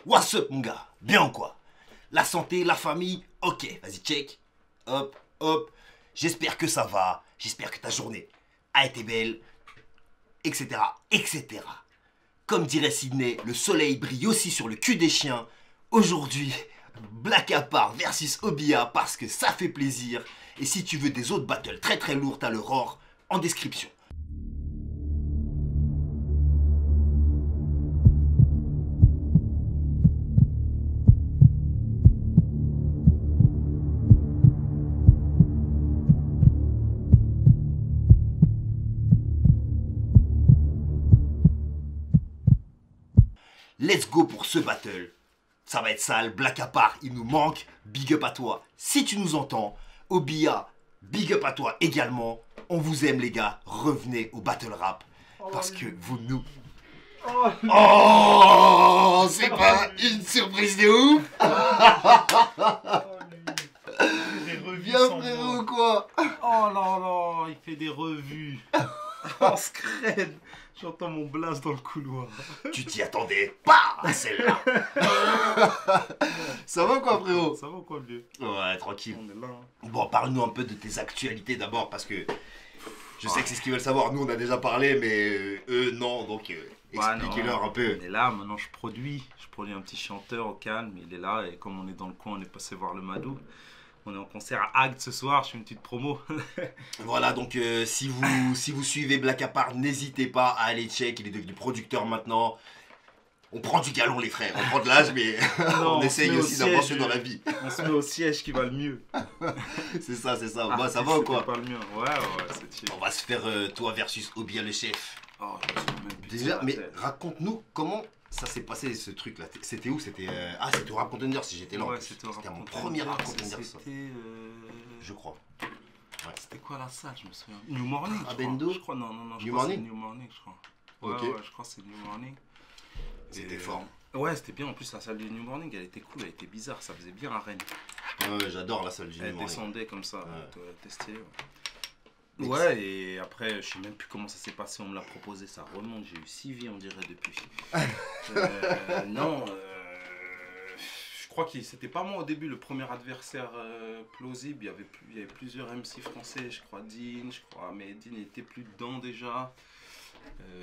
What's up mon gars? Bien ou quoi? La santé, la famille? Ok, vas-y check. Hop, hop. J'espère que ça va. J'espère que ta journée a été belle. Etc. Etc. Comme dirait Sydney, le soleil brille aussi sur le cul des chiens. Aujourd'hui, Black à part versus Obia parce que ça fait plaisir. Et si tu veux des autres battles très très lourds, t'as le Roar en description. Let's go pour ce battle. Ça va être sale, Black à part, il nous manque. Big up à toi si tu nous entends. Obia, big up à toi également. On vous aime les gars, revenez au battle rap. Parce que vous nous... Oh, c'est pas une surprise de ouf. Bien frérot quoi. Oh là là, il fait des revues. En scred. J'entends mon blast dans le couloir. Tu t'y attendais pas à celle-là. Ça va quoi frérot? Ça va quoi vieux? Ouais, tranquille. On est là. Bon, parle-nous un peu de tes actualités d'abord parce que je sais que c'est ce qu'ils veulent savoir. Nous on a déjà parlé mais eux non, donc expliquez-leur un peu. On est là, maintenant je produis un petit chanteur au calme, il est là et comme on est dans le coin, on est passé voir le Madou. On est en concert à Agde ce soir, je fais une petite promo. Voilà, donc si vous suivez Black à part, n'hésitez pas à aller check, il est devenu producteur maintenant. On prend du galon les frères, on prend de l'âge mais Non, on essaye aussi d'avancer dans la vie. On se met au siège qui va le mieux. C'est ça, c'est ça. Ah, Bah, ça va ou quoi? pas le mien, ouais, c'est chill. On va se faire toi versus Obia le chef. Oh, je me suis même plus Déjà, sur la mais tête. raconte-nous comment ça s'est passé ce truc là. C'était où? C'était ah, c'était au Rap Contender si j'étais là. Ouais, c'était à mon premier Rap Contender ça. C'était Je crois. Ouais. C'était quoi la salle, je me souviens. New Morning, je Abendo crois. Je crois, non, New crois que c'est Morning New Morning, je crois. Ouais, Ok. ouais, je crois que c'est New Morning. C'était Et, fort. Ouais, c'était bien. En plus, la salle du New Morning, elle était cool, elle était bizarre. Ça faisait bien arène. Ouais, j'adore la salle du Elle New Morning. descendait comme ça. Ouais. T'es stylé. Mais Ouais, et après, je sais même plus comment ça s'est passé. On me l'a proposé, ça remonte. J'ai eu 6 vies, on dirait, depuis. Non, je crois que c'était pas moi au début le premier adversaire plausible. Il y avait plusieurs MC français, je crois Dean, mais Dean n'était plus dedans déjà.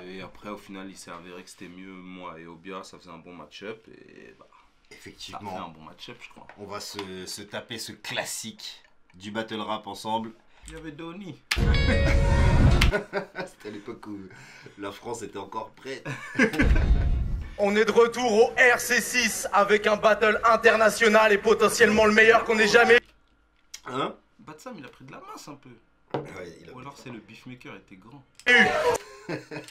Et après, au final, il s'est avéré que c'était mieux moi et Obia, ça faisait un bon match-up. Et bah, ça Effectivement. fait un bon match-up, je crois. On va se taper ce classique du battle rap ensemble. Il y avait Donny. C'était à l'époque où la France était encore prête. On est de retour au RC6 avec un battle international et potentiellement le meilleur qu'on ait jamais. Hein? Batsam, il a pris de la masse un peu. Ouais, il a... Ou alors c'est le beefmaker était grand.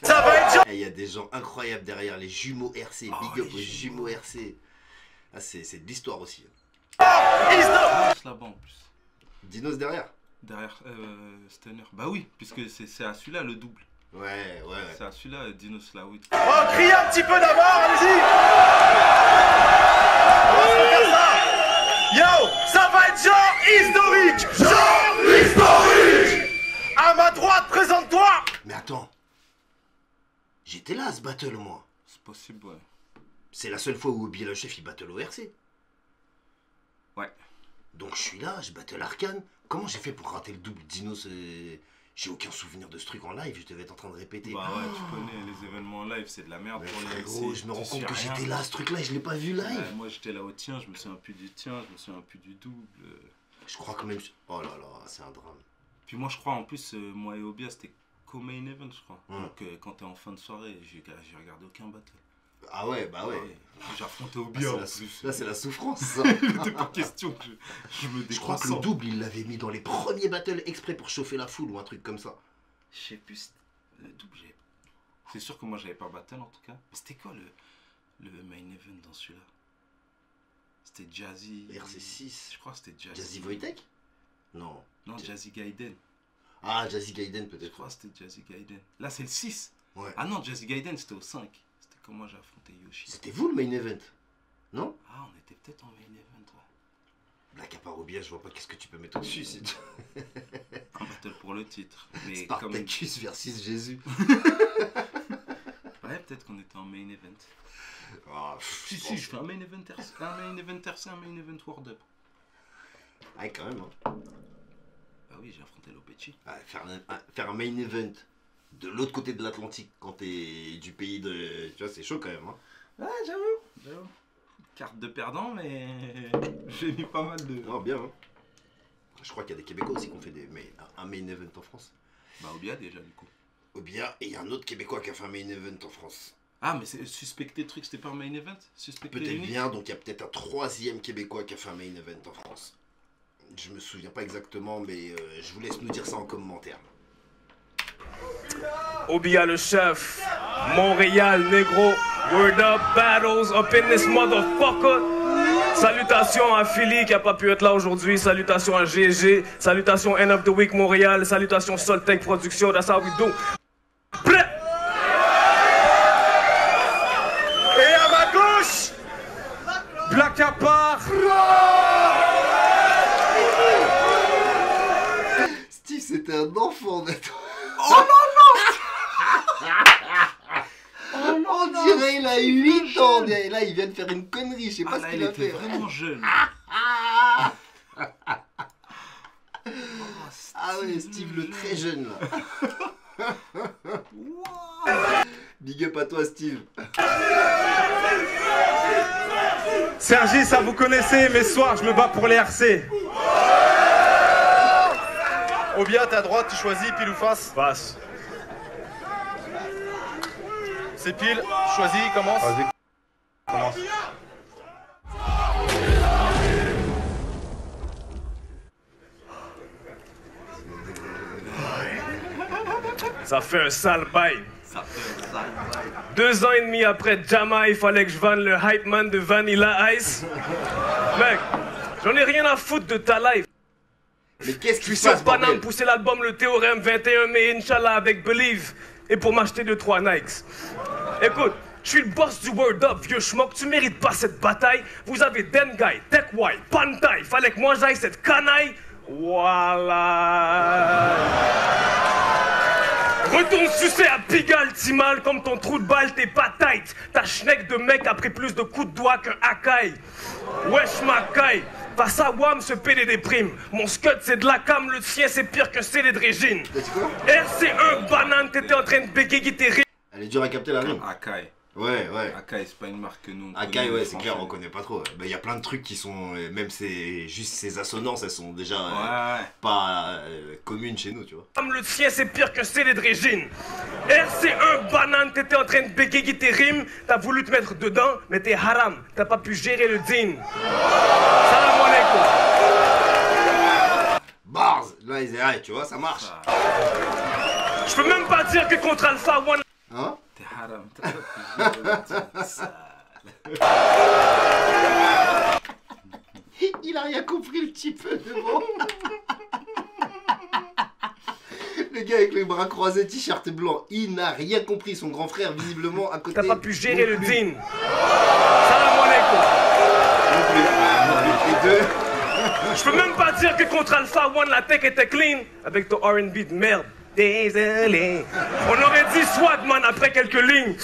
Ça va être genre. Il y a des gens incroyables derrière, les jumeaux RC, Oh, big up les aux jumeaux. jumeaux RC. Ah, c'est de l'histoire aussi. Juste là-bas en plus. Dinos derrière? Derrière Stunner. Bah oui, puisque c'est à celui-là le double. Ouais. C'est à celui-là Dino Slaoui. Oh, criez un petit peu d'abord, allez-y. Yo, ça va être genre historique. Genre historique. À ma droite, présente-toi. Mais attends. J'étais là à ce battle, moi. C'est possible, ouais. C'est la seule fois où Obia le chef il battle au RC. Ouais. Donc je suis là, je battle Arcane. Comment j'ai fait pour rater le double Dinos? J'ai aucun souvenir de ce truc en live, je devais être en train de répéter. Bah ouais, tu connais, les événements en live, c'est de la merde Mais pour les frérot, MC. je me rends Tu compte suis que rien. j'étais là à ce truc là et je l'ai pas vu live. Ouais, moi j'étais là au tien, je me souviens plus du tien, je me souviens plus du double. Je crois quand même... Oh là là, c'est un drame. Puis moi je crois en plus, moi et Obia c'était co-main event je crois. Ouais. Donc quand t'es en fin de soirée, j'ai regardé aucun battle. Ah ouais, bah ouais. J'ai affronté Ah, Obia en c'est plus. là c'est la souffrance ça. Il était pas question que je me Je crois que le déconcentre. double il l'avait mis dans les premiers battles exprès pour chauffer la foule ou un truc comme ça. Je sais plus, le double, c'est sûr que moi j'avais pas battle en tout cas. Mais c'était quoi le main event dans celui-là? C'était Jazzy. RC6. Je crois que c'était Jazzy. Jazzy Wojtek? Non. Non, Jazzy Gaiden. Ah, Jazzy Gaiden Je peut-être. crois que c'était Jazzy Gaiden. Là c'est le 6. Ouais. Ah non, Jazzy Gaiden c'était au 5. C'était comme moi j'ai affronté Yoshi. C'était vous le main event? Non? Ah, on était peut-être en main event, ouais. Black à part Obia, je vois pas qu'est-ce que tu peux mettre au-dessus. C'est Un battle pour le titre. Mais comme... Spartacus versus Jésus. Ouais, Ouais, peut-être qu'on était en main event. Ah, Si, je fais un main event RC, un main event RC, un main event World Up. Ouais, quand même. Hein. Bah oui, j'ai affronté Lopechi. Ah, faire un main event de l'autre côté de l'Atlantique quand t'es du pays de. Tu vois, c'est chaud quand même. Hein. Ouais, j'avoue. Carte de perdant, mais j'ai mis pas mal de. Oh, bien. Hein. Je crois qu'il y a des Québécois aussi qui ont fait un main event en France. Bah, Obia déjà, du coup. Obia, et il y a un autre Québécois qui a fait un main event en France. Ah, mais c'est suspecté truc, c'était pas un main event? Suspecté Peut-être unique. bien, donc il y a peut-être un troisième Québécois qui a fait un main event en France. Je me souviens pas exactement, mais je vous laisse nous dire ça en commentaire. Obia le chef, Montréal, négro, word up, battles up in this motherfucker. Salutations à Philly qui a pas pu être là aujourd'hui, salutations à GG, salutations End of the Week Montréal, salutations Soltech Production, that's how we do. Prêt? Et à ma gauche, Black à part. Steve, c'était un enfant d'être. Oh non, non. On dirait il a 8 ans. Et là, il vient de faire une connerie. Je sais pas ce qu'il a fait. Vraiment jeune. Ah ouais, Steve le très jeune là. Big up à toi, Steve. Sergi, ça vous connaissez, mais ce soir, je me bats pour les RC. Obia, t'es à droite, tu choisis pile ou face? Passe. C'est pile, choisis, commence. Vas-y, commence. Ça fait un sale bail. 2 ans et demi après Jama, il fallait que je vende le hype man de Vanilla Ice. Mec, j'en ai rien à foutre de ta life. Mais qu'est-ce Je qui suis se passe, sur Paname bordel? pousser l'album Le Théorème 21 mai, Inch'Allah, avec Believe. Et pour m'acheter 2-3 Nikes. Écoute, je suis le boss du Word Up, vieux schmuck, tu mérites pas cette bataille. Vous avez Dengai, TechWai, Pantai, fallait que moi j'aille cette canaille. Voilà. Retourne sucer à Pigalle, Timal, comme ton trou de balle, t'es pas tight. Ta schneck de mec a pris plus de coups de doigt qu'un Akai. Wesh Makai, face à Wam se péder des primes. Mon scud c'est de la cam, le tien c'est pire qu'un CD de régine. RC1 banane, t'étais en train de bégayer tes rimes. Elle est dure à capter la rime. Akai. Ouais. Akai, c'est pas une marque que nous. Akai, ouais, c'est clair, on connaît pas trop. Il y a plein de trucs qui sont. Même juste ces assonances, elles sont déjà pas communes chez nous, tu vois. Le tien c'est pire qu'un CD de régine. RC1 banane, t'étais en train de bégayer tes rimes. T'as voulu te mettre dedans, mais t'es haram. T'as pas pu gérer le din. Salam alaikum. Bars! Là, ils disent, tu vois, ça marche. Je peux même pas dire que contre Alpha One. Hein? T'es haram, t'as pas pu gérer le sale. Il a rien compris, le type devant. Le gars avec les bras croisés, t-shirt blanc, il n'a rien compris. Son grand frère, visiblement, à côté. T'as pas pu gérer le din. Salam alaikum. Les deux. Je peux même pas dire que contre Alpha One la tech était clean avec ton R&B de merde. Désolé. On aurait dit Swagman après quelques lignes.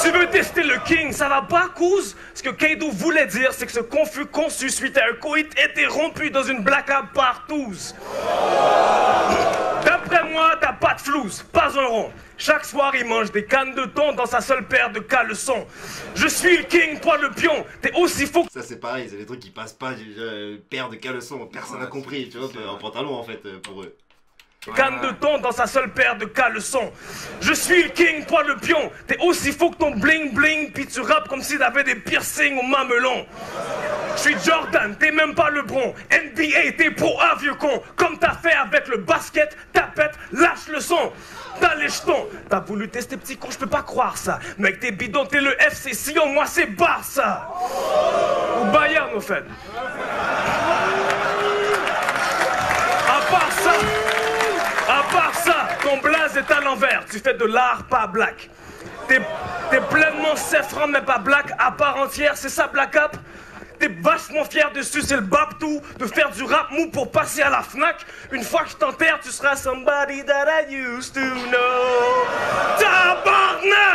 Tu veux tester le king, ça va pas, cause? Ce que Kaido voulait dire, c'est que ce conflit conçu suite à un coït interrompu dans une blackout partouze. D'après moi, t'as pas de flouze, pas un rond. Chaque soir, il mange des cannes de thon dans sa seule paire de caleçons. Je suis le king, toi le pion. T'es aussi faux que... Ça, c'est pareil, c'est des trucs qui passent pas. Paire de caleçons, personne n'a compris, tu vois, en pantalon en fait, pour eux. Canne de thon dans sa seule paire de caleçons. Je suis le king, toi le pion. T'es aussi faux que ton bling bling, puis tu rappes comme si t'avais des piercings au mamelon. Je suis Jordan, t'es même pas LeBron. NBA, t'es pro A, vieux con. Comme t'as fait avec le basket, tapette, lâche le son. T'as les jetons. T'as voulu tester petit con, je peux pas croire ça. Mec, t'es bidon, t'es le FC Sion, moi c'est Barça. Ou Bayern, au fait. À part ça, ton blaze est à l'envers. Tu fais de l'art, pas black. T'es pleinement seffran, mais pas black à part entière. C'est ça, Black Up? T'es vachement fier de sucer le babtou, de faire du rap mou pour passer à la Fnac. Une fois que je t'enterre, tu seras somebody that I used to know. Tabarnak!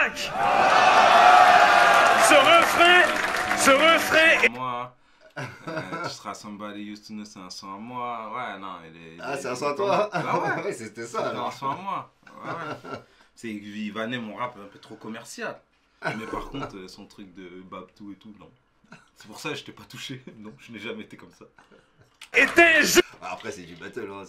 Ce refrain. Moi, tu seras somebody used to know, c'est un son à moi. Ouais, non, Ah, c'est un son à toi? Ah ouais, ouais, c'était ça c'est un alors. son à moi. Ouais. Il vannait mon rap un peu trop commercial. Mais par contre, son truc de Babtou et tout, non. C'est pour ça que je t'ai pas touché. Non, je n'ai jamais été comme ça. Était Après, c'est du battle, hein.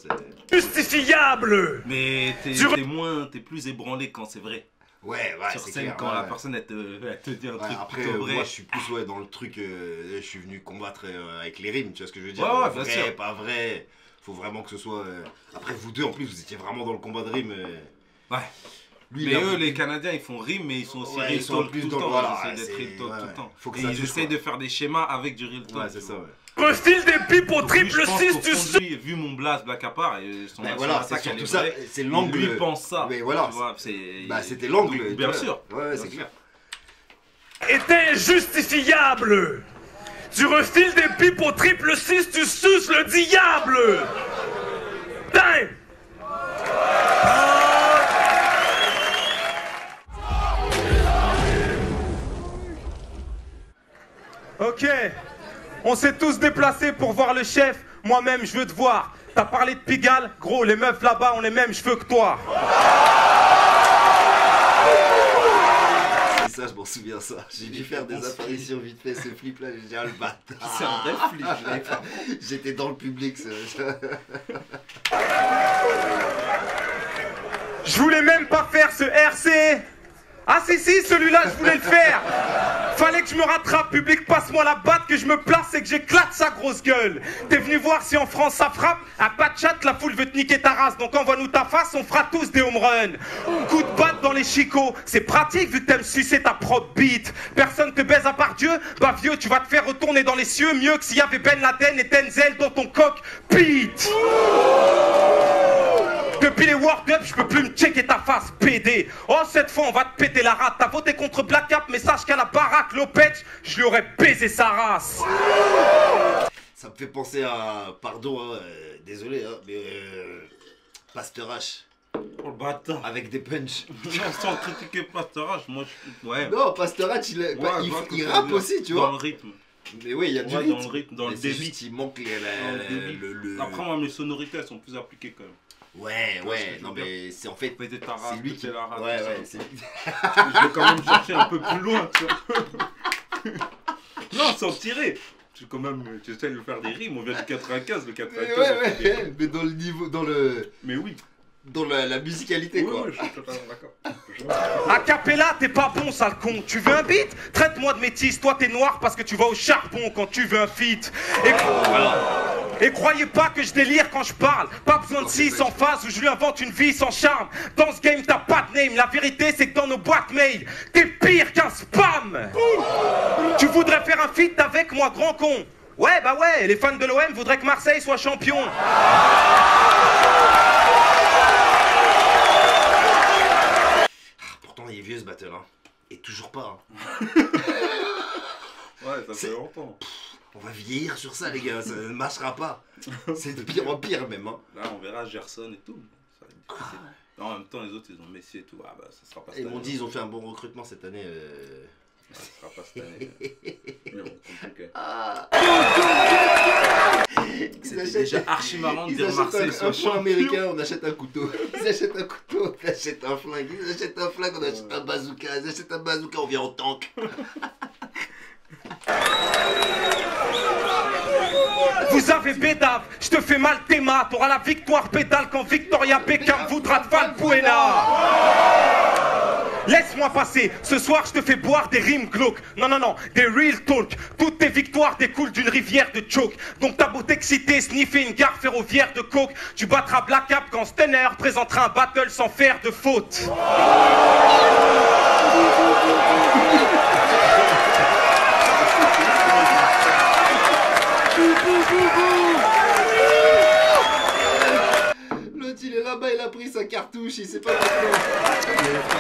justifiable. Mais t'es plus ébranlé quand c'est vrai. Ouais, Sur c'est scène, clair, quand ouais. la personne elle te dit un truc Après, plutôt vrai. moi, je suis plus dans le truc. Je suis venu combattre avec les rimes, tu vois ce que je veux dire? Ouais, bien vrai, sûr. pas vrai. Faut vraiment que ce soit. Après, vous deux, en plus, vous étiez vraiment dans le combat de rime. Ouais. Lui, Mais il a- eux, les Canadiens, ils font rime, mais ils sont aussi Ouais, real ils sont talk plus tout le dans- temps. voilà, Ils essaient d'être c'est- real talk ouais, tout le temps. faut que Et ça ils touche, essayent quoi. de faire des schémas avec du real talk. Ouais, c'est ça, ouais. Refile des pipes au Donc, lui, triple je pense 6 qu'au du fond sud. de lui, vu mon blast Black Apart et son Ben son voilà, c'est attaque, elle surtout est ça. vraie, C'est l'angle. lui pense ça. Mais voilà. Tu vois, c'est... Bah, c'était l'angle. Donc, tu bien vois. sûr. Ouais, Bien c'est sûr. clair. Était justifiable. Tu refiles des pipes au triple 6, tu suces le diable. Time. Ok, on s'est tous déplacés pour voir le chef. Moi-même, je veux te voir. T'as parlé de Pigalle? Gros, les meufs là-bas ont les mêmes cheveux que toi. Et ça, je m'en souviens ça. J'ai dû faire des apparitions vite fait, ce flip là, j'ai dit, ah le bâtard. C'est un vrai flip, je l'avais pas. J'étais dans le public. Je voulais même pas faire ce RC. Ah si, celui-là, je voulais le faire. Fallait que je me rattrape, public, passe-moi la batte, que je me place et que j'éclate sa grosse gueule. T'es venu voir si en France ça frappe? À pas de chat, la foule veut te niquer ta race. Donc envoie-nous ta face, on fera tous des home runs. Coup de batte dans les chicots, c'est pratique vu que t'aimes sucer ta propre bite. Personne te baise à part Dieu? Bah vieux, tu vas te faire retourner dans les cieux mieux que s'il y avait Ben Laden et Denzel dans ton cockpit. Depuis les World Cup, je peux plus me checker ta face, PD. Oh, cette fois, on va te péter la rate. T'as voté contre Black Cap, mais sache qu'à la baraque, Lopetch, je lui aurais baisé sa race. Ça me fait penser à. Pardon, hein, désolé, hein, mais. Pasteur H. Oh le bâtard. Avec des punchs. Sans critiquer Pasteur H, moi je... Ouais. Non, Pasteur H, il, Ouais, je vois ce que il tu veux rappe dire. aussi, tu Dans vois. le rythme. Mais oui, il y a du Ouais, rythme. dans le rythme, dans Mais le c'est débit. juste, il manque Dans le débit. le- Après, moi, mes sonorités, elles sont plus appliquées quand même. Ouais, vois ce que ouais, je non veux dire. mais c'est en fait. Péter ta race, C'est lui qui. péter la race. Ouais, tout ça. ouais, c'est lui. Je vais quand même chercher un peu plus loin, tu vois. Non, sans tirer. Tu essaies de faire des rimes, on vient du 95, le 95. Ouais, on fait des rimes. mais dans le niveau, dans le. Mais oui. Dans la musicalité, Oui, quoi. oui, je suis totalement d'accord. A cappella, t'es pas bon, sale con. Tu veux un beat? Traite-moi de métis. Toi, t'es noir parce que tu vas au charbon quand tu veux un feat. Et croyez pas que je délire quand je parle. Pas besoin de 6 en phase où je lui invente une vie sans charme. Dans ce game, t'as pas de name. La vérité, c'est que dans nos boîtes mail, t'es pire qu'un spam. Tu voudrais faire un feat avec moi, grand con? Ouais, bah ouais, les fans de l'OM voudraient que Marseille soit champion. Pourtant, il est vieux ce battle, hein. Et toujours pas. Hein. Ouais, ça C'est- fait longtemps. On va vieillir sur ça, les gars. Ça ne marchera pas. C'est de pire en pire, même. Hein. Là, on verra Gerson et tout. Ça va être difficile. En même temps, les autres, ils ont Messi et tout. Ah bah, ça sera pas cette Ils année. m'ont dit, ils ont fait un bon recrutement cette année. Ouais, ça sera pas cette année. Mais bon, compliqué. Ah. C'était déjà archi marrant de Ils dire achètent Marseille un soit point champion. américain, on achète un couteau. Ils achètent un couteau, on achète un flingue. Ils achètent un flingue, on achète un bazooka. Ils achètent un bazooka, on vient en tank. Vous avez bédave, je te fais mal tes maths. T'auras la victoire pédale quand Victoria Beckham voudra te Valbuena. Laisse-moi passer, ce soir je te fais boire des rimes glauques. Non, non, non, des real talk. Toutes tes victoires découlent d'une rivière de choke. Donc t'as beau t'exciter, sniffer une gare ferroviaire de coke, tu battras Black Cap quand Stenner présentera un battle sans faire de faute. L'autre il est là-bas, il a pris sa cartouche, il sait pas pourquoi.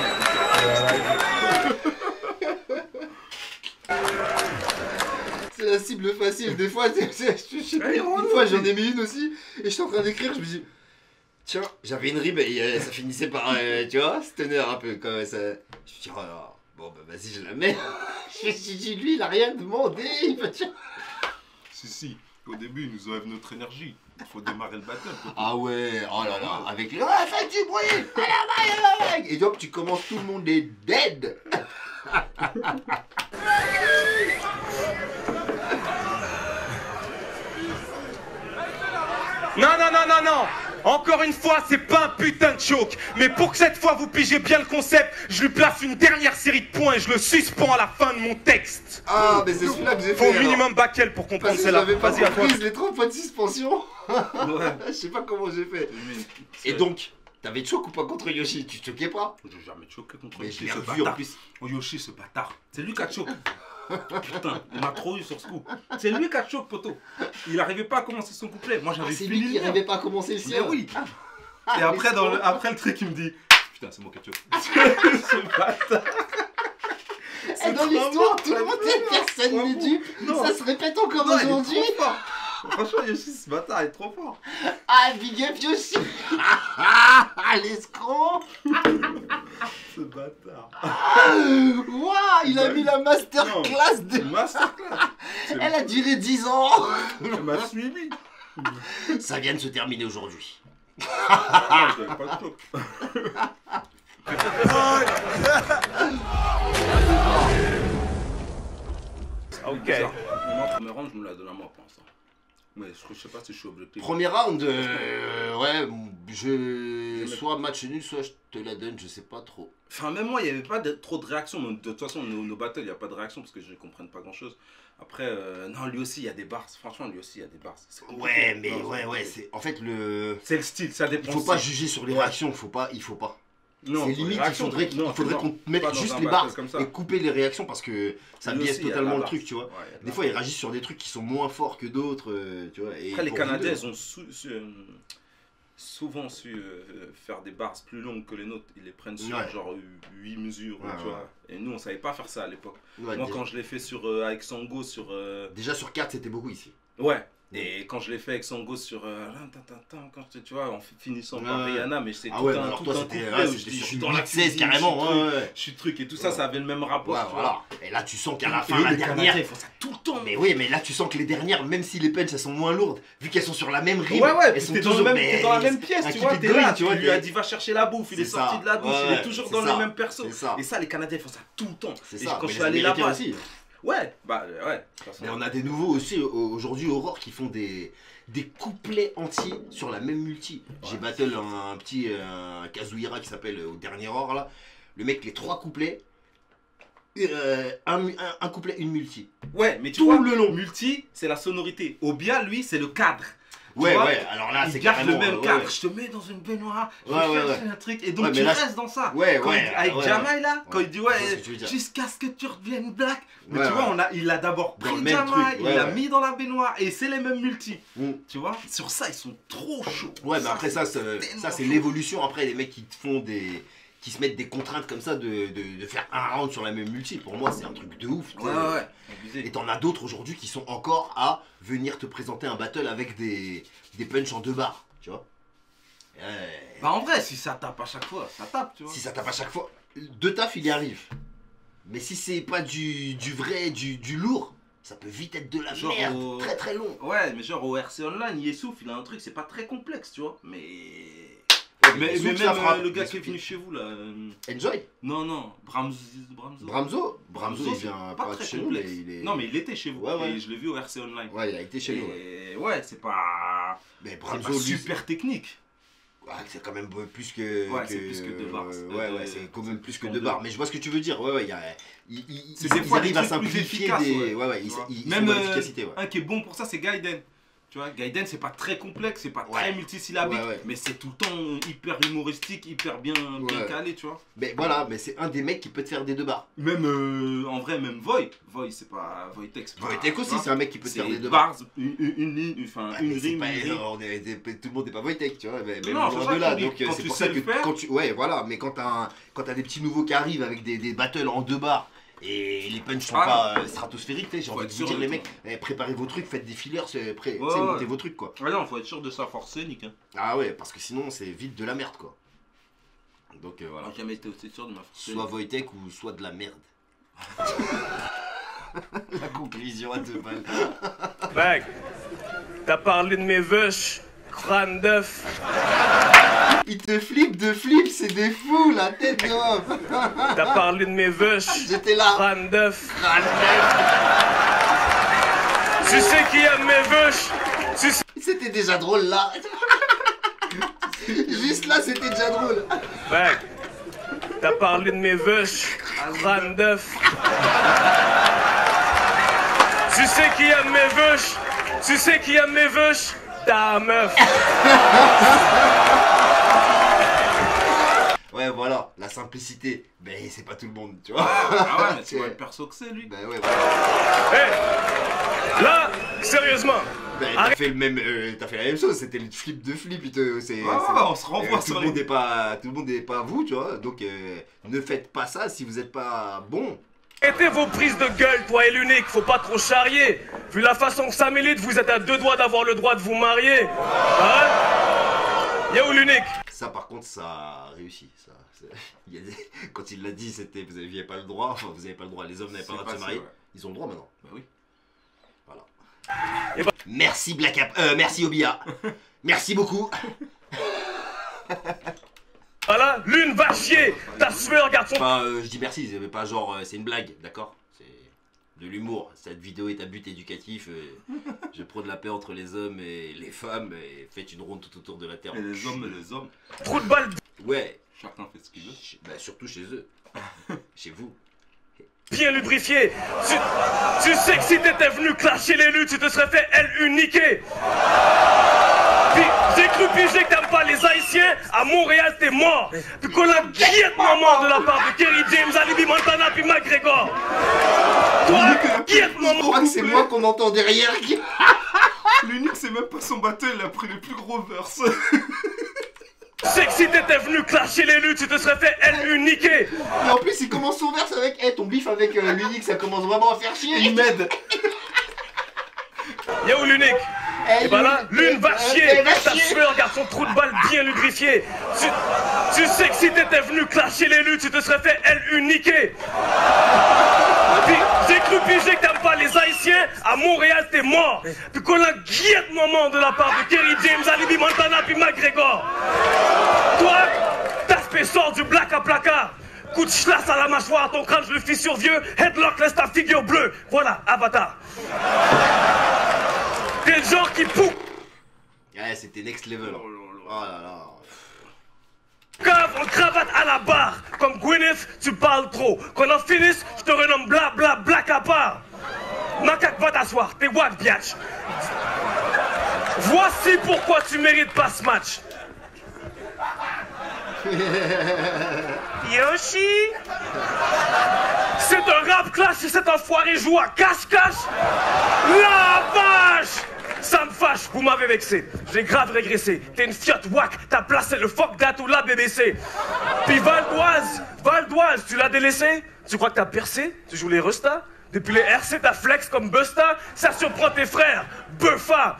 C'est la cible facile, des fois, une fois j'en ai mis une aussi, et je suis en train d'écrire, je me dis, tiens, j'avais une rime et ça finissait par, tu vois, se tenir un peu, comme ça. Je me dis, oh là, Bon, bah vas-y, je la mets. Je me suis dit, lui, il a rien demandé. Il va dire... Si. Au début, ils nous enlèvent notre énergie. Il faut démarrer le battle. Ah ouais, oh là là, avec les... Ouais, fais du bruit. Et donc, tu commences, tout le monde est dead. Non. Encore une fois, c'est pas un putain de choke. Mais pour que cette fois vous pigez bien le concept, je lui place une dernière série de points et je le suspends à la fin de mon texte. Ah, mais c'est celui-là que j'ai fait. Faut au minimum Bakel pour comprendre celle-là. J'avais pas Vas-y, à toi. compris les 3 points de suspension. Ouais. Je sais pas comment j'ai fait. Et donc, t'avais de choc ou pas contre Yoshi? Tu te choquais pas? J'ai jamais choqué contre Mais Yoshi, je ce l'ai revu en bâtard. plus. Oh, Yoshi, ce bâtard. C'est lui qui a choqué. Putain, il m'a trop eu sur ce coup. C'est lui qui a choqué, poteau. Il arrivait pas à commencer son couplet. Moi, j'avais C'est fini lui qui le mien. n'arrivait pas à commencer le Mais sien. oui. Ah, Et après, l'escroc. après le truc, il me dit putain, c'est moi qui ai choqué. Ce bâtard. Et dans trop l'histoire, bon, tout le monde trop est bon, personne trop n'est bon. dupe. Non. Ça se répète encore Non, il est aujourd'hui. trop fort. Franchement, Yoshi, ce bâtard est trop fort. Ah, big up Yoshi. L'escroc. Ce bâtard. Waouh, il a mis la masterclass de... Masterclass. Elle a duré 10 ans. Elle m'a suivi. Ça vient de se terminer aujourd'hui. Ah, j'avais pas de choc. Ok. Moi, premier round, je me la donne à moi pour l'instant. Mais je sais pas si je suis objectif. Premier round, ouais, soit match nul, soit je te la donne, je sais pas trop. Enfin, même moi, il n'y avait pas trop de réaction. De toute façon, nos battles, il n'y a pas de réaction parce que je ne comprends pas grand chose. Après, non, lui aussi, il y a des bars. Franchement, lui aussi, il y a des bars. C'est compliqué. Ouais, mais Non, ouais, c'est en fait le. C'est le style, ça dépend. Il faut pas aussi. juger sur les Ouais. réactions, il faut pas. Non, C'est pour les limite, réactions, il faudrait non, qu'on mette pas dans juste un les battle bars comme ça. et couper les réactions parce que ça Lui biaise aussi, il y a de totalement la le barre. truc, tu vois. Ouais, il y a de Des la fois, ils barre. réagissent sur des trucs qui sont moins forts que d'autres, tu vois. Et Après, les pour vous Canadiens, deux, ils ont souvent su faire des bars plus longues que les nôtres. Ils les prennent sur Ouais. genre 8 mesures, Ouais, tu vois. Et nous, on savait pas faire ça à l'époque. ouais, Moi, déjà, quand je l'ai fait avec Sango sur... déjà sur 4, c'était beaucoup ici. Ouais. Et quand je l'ai fait avec Sango sur... quand tu vois, en finissant par Ouais. Rihanna, mais c'est Ah tout ouais, mais un alors toi, couplet c'était où ouais, je dis, sur je suis une dans la 16 cuisine, carrément, je suis ouais, truc, ouais. je suis truc. Et tout ça, Ouais. ça avait le même rapport. Ouais, tu vois. voilà. Et là, tu sens qu'à la Et fin, eux, la les Canadiens, dernière. ils font ça tout le temps. Mais oui, mais là, tu sens que les dernières, même si les punches elles sont moins lourdes, vu qu'elles sont sur la même rime, Ouais, ouais, elles puis sont t'es toujours t'es dans la même pièce, un tu vois, keep t'es it là, going, tu lui t'es- as dit va chercher la bouffe, il est C'est sorti ça. de la douche, il Ouais, est toujours c'est dans ça. les mêmes persos. C'est ça. Et ça, les Canadiens, ils font ça tout le temps. C'est Et ça. quand mais je suis les allé Américains là-bas, aussi. ouais, bah ouais. de toute façon. Mais on a des nouveaux aussi aujourd'hui Aurore qui font des couplets entiers sur la même multi. J'ai battle un petit Kazuhira qui s'appelle au dernier or là. Le mec les 3 couplets, un couplet, une multi. Ouais, mais tu Tout vois, le long. multi, c'est la sonorité. Obia, lui, c'est le cadre. Tu Ouais, vois, ouais, alors là c'est il garde carrément le même ouais, cadre. ouais. Je te mets dans une baignoire, je Ouais, vais ouais, faire un truc. Et donc Ouais, mais tu là, restes dans ça. Ouais, Quand ouais, avec ouais, Jamaï là, quand Ouais. il dit Je vois ce ouais, que tu veux dire. jusqu'à ce que tu redeviennes black. Mais Ouais, tu vois, ouais. il a d'abord Dans le pris même Jamaï, truc, il ouais, l'a ouais. mis dans la baignoire et c'est les mêmes multi. Mm. Tu vois, sur ça, ils sont trop chauds. Ouais, mais après ça, tellement c'est chaud. l'évolution. Après, les mecs qui te font qui se mettent des contraintes comme ça de faire un round sur la même multi. Pour moi, c'est un truc de ouf. tu sais. Ouais. Et Abusé. t'en as d'autres aujourd'hui qui sont encore à venir te présenter un battle avec des punchs en 2 barres, tu vois. Bah en vrai, si ça tape à chaque fois, ça tape, tu vois. Si ça tape à chaque fois, de taf il y arrive. Mais si c'est pas du vrai, du lourd, ça peut vite être de la Genre merde, au- très très long. Ouais, mais genre au RC Online, Yessouf, il a un truc, c'est pas très complexe, tu vois. Mais Mais même ça frappe. le gars qui est venu chez vous là. Enjoy. Non, Bramzo. Bramzo il vient pas pas de très chez nous, mais complexe. il est. Non, mais il était chez vous. Ouais, ouais. Et je l'ai vu au RC Online. Ouais, il a été chez nous. Ouais. Et ouais, c'est pas. Mais C'est Bramzo, pas lui, super technique. ouais, c'est quand même plus que. Ouais, c'est plus que 2 bars. Ouais, c'est quand même plus c'est que en 2 deux. bars. Mais je vois ce que tu veux dire. Ouais, C'est des fois des arrivent à trucs plus simplifier efficaces, des. ouais. Ouais, Tu vois. ils sont Même dans l'efficacité, ouais. un qui est bon pour ça, c'est Gaiden. Tu vois, Gaiden, c'est pas très complexe, c'est pas Ouais. très multisyllabique, Ouais, ouais. mais c'est tout le temps hyper humoristique, hyper bien Ouais. calé, tu vois. Mais voilà, mais c'est un des mecs qui peut te faire des 2 barres. Même en vrai, même Voy, c'est pas Voitex. Voitek aussi, c'est un mec qui peut te faire des 2 bars, barres. une ligne, enfin Ah, une mais c'est rime. pas- une rime. tout le monde n'est pas Voitek, tu vois. Mais Non, c'est loin ça de là, que je dis. donc Quand c'est tu pour sais ça que le faire. quand tu. Ouais, voilà, mais quand t'as des petits nouveaux qui arrivent avec des battles en 2 barres. Et les punchs sont Ah, pas stratosphériques, tu sais, j'ai faut envie être de sûr vous dire de les toi. mecs, préparez vos trucs, faites des fillers, Ouais, montez ouais. vos trucs quoi. Ouais, non, faut être sûr de ça forcer, Nick. Hein. Ah ouais, parce que sinon c'est vite de la merde quoi. Donc voilà. J'ai jamais été aussi sûr de ma fortune. Soit Wojtek ou soit de la merde. La conclusion à 2 balles. Mec, t'as parlé de mes vaches, crâne d'œuf. Il te flippe de flip, c'est des fous, la tête de off. T'as parlé de mes vaches, J'étais là. crâne d'œuf. Tu sais qui aime mes vaches? Tu sais... C'était déjà drôle là. Juste là, c'était déjà drôle. Mec, t'as parlé de mes vaches, crâne d'œuf. Tu sais qui aime mes vaches? Tu sais qui aime mes vaches? Ta meuf. Ouais, voilà, la simplicité. Ben, c'est pas tout le monde, tu vois. Ah ouais, mais tu vois le perso que c'est lui. Ben ouais, voilà. Hey, là, sérieusement. Ben, t'as fait la même chose, c'était le flip de flip. On se renvoie tout sur le monde les... n'est pas vous, tu vois. Donc, ne faites pas ça si vous êtes pas bon. Arrêtez vos prises de gueule, toi et l'unique, faut pas trop charrier. Vu la façon que ça milite, vous êtes à 2 doigts d'avoir le droit de vous marier. Hein? Y'a où l'unique? Ça, par contre, ça a réussi. Ça, quand il l'a dit, c'était vous n'aviez pas le droit. Enfin, vous n'avez pas le droit. Les hommes n'avaient pas le droit de se marier. Ouais. Ils ont le droit maintenant. Bah oui. Voilà. Merci Black App. Merci Obia. Merci beaucoup. Voilà, l'une va chier. Ta sueur, garde son... Enfin, je dis merci, c'est pas genre, c'est une blague, d'accord? C'est de l'humour. Cette vidéo est à but éducatif. Je prône la paix entre les hommes et les femmes et faites une ronde tout autour de la terre. Et les hommes et les hommes. Trou de balle. Ouais. Chacun fait ce qu'il veut. Bah, surtout chez eux. Chez vous. Bien lubrifié. Tu sais que si t'étais venu clasher l'élu, tu te serais fait LU niquer. Puis j'ai cru piger que t'aimes pas les Haïtiens. À Montréal, t'es mort. Puis qu'on a guillette maman de la part de Kerry James, Alibi Montana, puis McGregor. Toi, guillette Je maman. crois que c'est moi qu'on entend derrière. L'unique, c'est même pas son bateau, il a pris les plus gros verses. Tu sais que si t'étais venu clasher l'élu, tu te serais fait LU niquer. Mais en plus, il commence son verse avec ton bif avec l'unique, ça commence vraiment à faire chier. Il m'aide. Y'a où l'unique? Et bah là, l'une va chier. Ta sueur, regarde son trou de balle bien lubrifié. Tu sais que si t'étais venu clasher l'élu, tu te serais fait LU niquer. Puis j'ai cru piger que t'aimes pas les Haïtiens. À Montréal, t'es mort. Puis qu'on a guillette maman de la part de Kerry James, Alibi Montana, puis McGregor. Toi, t'aspect sort du black à placard. Coup de schlass à la mâchoire, ton crâne je le fissure vieux. Headlock laisse ta figure bleue. Voilà, Avatar. T'es le genre qui pousse. Ouais, c'était next level. Oh là là. Cave en cravate à la barre. Comme Gwyneth, tu parles trop. Qu'on en finisse, je te renomme bla bla black à part. Macaque, va t'asseoir, t'es wack, biatch. Voici pourquoi tu mérites pas ce match. Yoshi. C'est un rap clash et cet enfoiré joue à cache-cache. La vache. Ça me fâche, vous m'avez vexé. J'ai grave régressé. T'es une fiotte wack, t'as placé le fuck dat ou la BBC. Puis Valdoise, tu l'as délaissé? Tu crois que t'as percé? Tu joues les restas? Depuis les RC, t'as flex comme Busta? Ça surprend tes frères, Buffa.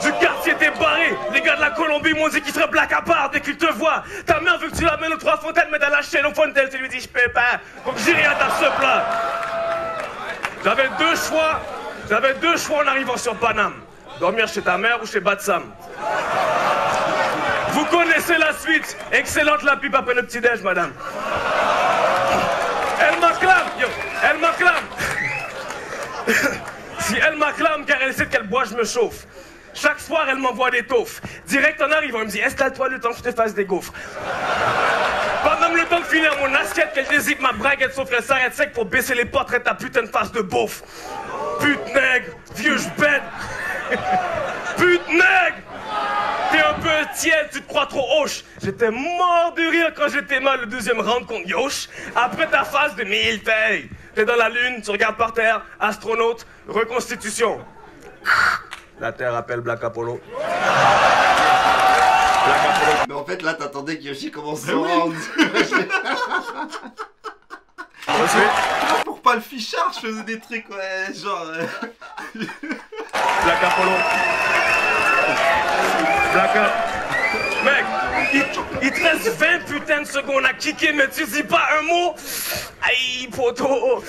Du quartier t'es barré. Les gars de la Colombie m'ont dit qu'ils seraient black à part dès qu'ils te voient. Ta mère veut que tu l'amènes aux 3 fontaines, mais dans la chaîne aux fontaines, tu lui dis je peux pas. Donc j'ai rien à ce plat. J'avais deux choix en arrivant sur Paname. Dormir chez ta mère ou chez Batsam. Vous connaissez la suite. Excellente la pipe après le petit-déj, madame. Elle m'acclame, yo, elle m'acclame. Si elle m'acclame car elle sait qu'elle boit, je me chauffe. Chaque soir, elle m'envoie des taufs. Direct en arrivant, elle me dit, installe-toi le temps que je te fasse des gaufres. Pas même le temps de finir mon assiette, qu'elle dézippe ma braguette, sauf qu'elle s'arrête sec pour baisser les portraits de ta putain de face de beauf. Pute nègre, vieux j'bête. Pute nègre. T'es un peu tiède, tu te crois trop hoche. J'étais mort de rire quand j'étais mal le 2e round contre Yosh. Après ta phase de millefeuille. T'es dans la lune, tu regardes par terre, astronaute, reconstitution. La Terre appelle Black Apollo. Black Apollo. Mais en fait, là, t'attendais que Yoshi commence son round. Pour pas le fichard, je faisais des trucs, ouais, genre... Black Apollo. Black Apollo. Mec, Il te reste 20 putains de secondes à kicker, mais tu dis pas un mot. Aïe, poto.